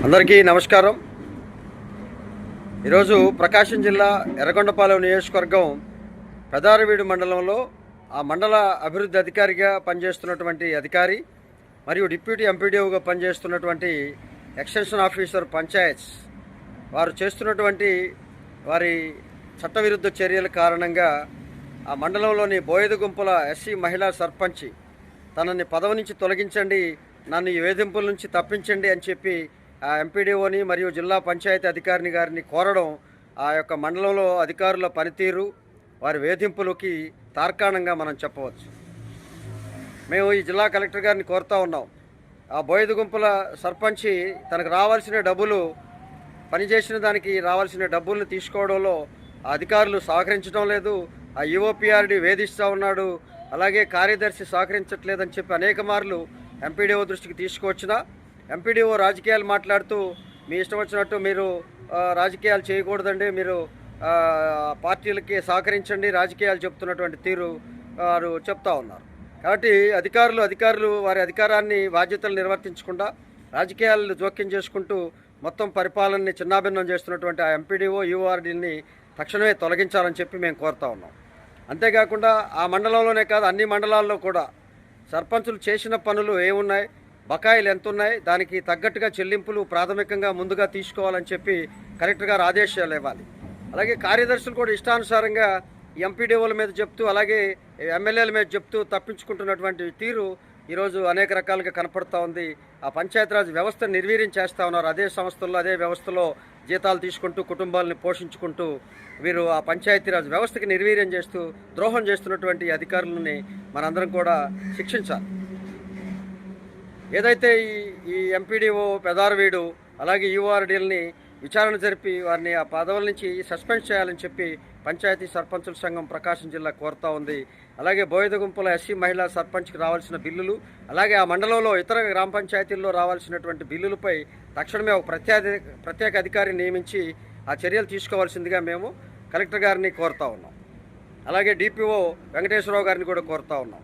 అందరికీ నమస్కారం. ఈరోజు ప్రకాశం జిల్లా ఎర్రగొండపాలెం నియోజకవర్గం పెదారవీడు మండలంలో ఆ మండల అభివృద్ధి అధికారిగా పనిచేస్తున్నటువంటి అధికారి మరియు డిప్యూటీ ఎంపీడీఓగా పనిచేస్తున్నటువంటి ఎక్స్టెన్షన్ ఆఫీసర్ పంచాయత్స్ వారు చేస్తున్నటువంటి వారి చట్టవిరుద్ధ చర్యల కారణంగా ఆ మండలంలోని బోయదు గుంపుల ఎస్సీ మహిళా సర్పంచ్ తనని పదవి నుంచి తొలగించండి, నన్ను ఈ వేధింపుల నుంచి తప్పించండి అని చెప్పి ఆ ఎంపీడీఓని మరియు జిల్లా పంచాయతీ అధికారిని గారిని కోరడం ఆ యొక్క మండలంలో అధికారుల పనితీరు, వారి వేధింపులకి తార్కాణంగా మనం చెప్పవచ్చు. మేము ఈ జిల్లా కలెక్టర్ గారిని కోరుతా ఉన్నాం. ఆ బోయదు గుంపుల సర్పంచి తనకు రావాల్సిన డబ్బులు, పనిచేసిన దానికి రావాల్సిన డబ్బులను తీసుకోవడంలో ఆ అధికారులు సహకరించడం లేదు. ఆ ఈఓపీఆర్డి వేధిస్తూ ఉన్నాడు, అలాగే కార్యదర్శి సహకరించట్లేదని చెప్పి అనేక మార్లు ఎంపీడీఓ దృష్టికి తీసుకువచ్చినా ఎంపీడీఓ రాజకీయాలు మాట్లాడుతూ మీ ఇష్టం వచ్చినట్టు మీరు రాజకీయాలు చేయకూడదండి, మీరు పార్టీలకి సహకరించండి, రాజకీయాలు చెప్తున్నటువంటి తీరు వారు చెప్తా ఉన్నారు. కాబట్టి అధికారులు వారి అధికారాన్ని బాధ్యతలు నిర్వర్తించకుండా రాజకీయాలను జోక్యం చేసుకుంటూ మొత్తం పరిపాలనని చిన్నాభిన్నం చేస్తున్నటువంటి ఆ ఎంపీడీఓ యూఆర్డీని తక్షణమే తొలగించాలని చెప్పి మేము కోరుతా ఉన్నాం. అంతేకాకుండా ఆ మండలంలోనే కాదు, అన్ని మండలాల్లో కూడా సర్పంచులు చేసిన పనులు ఏమున్నాయి, బకాయిలు ఎంత ఉన్నాయి, దానికి తగ్గట్టుగా చెల్లింపులు ప్రాథమికంగా ముందుగా తీసుకోవాలని చెప్పి కలెక్టర్ గారు ఆదేశాలు ఇవ్వాలి. అలాగే కార్యదర్శులు కూడా ఇష్టానుసారంగా ఎంపీడీఓల మీద చెప్తూ, అలాగే ఎమ్మెల్యేల మీద చెప్తూ తప్పించుకుంటున్నటువంటి తీరు ఈరోజు అనేక రకాలుగా కనపడుతూ ఉంది. ఆ పంచాయతీరాజ్ వ్యవస్థను నిర్వీర్యం చేస్తూ ఉన్నారు. అదే సంస్థల్లో అదే వ్యవస్థలో జీతాలు తీసుకుంటూ కుటుంబాలను పోషించుకుంటూ వీరు ఆ పంచాయతీరాజ్ వ్యవస్థకి నిర్వీర్యం చేస్తూ ద్రోహం చేస్తున్నటువంటి అధికారులని మనందరం కూడా శిక్షించాలి. ఏదైతే ఈ ఎంపీడీఓ పెదారవీడు అలాగే యూఆర్డీలని విచారణ జరిపి వారిని ఆ పదవుల నుంచి సస్పెండ్ చేయాలని చెప్పి పంచాయతీ సర్పంచుల సంఘం ప్రకాశం జిల్లా కోరుతా ఉంది. అలాగే బోయదు గుంపుల ఎస్సీ మహిళా సర్పంచ్కి రావాల్సిన బిల్లులు, అలాగే ఆ మండలంలో ఇతర గ్రామ పంచాయతీల్లో రావాల్సినటువంటి బిల్లులపై తక్షణమే ఒక ప్రత్యేక అధికారిని నియమించి ఆ చర్యలు తీసుకోవాల్సిందిగా మేము కలెక్టర్ గారిని కోరుతా ఉన్నాం. అలాగే డిపిఓ వెంకటేశ్వరరావు గారిని కూడా కోరుతా ఉన్నాం.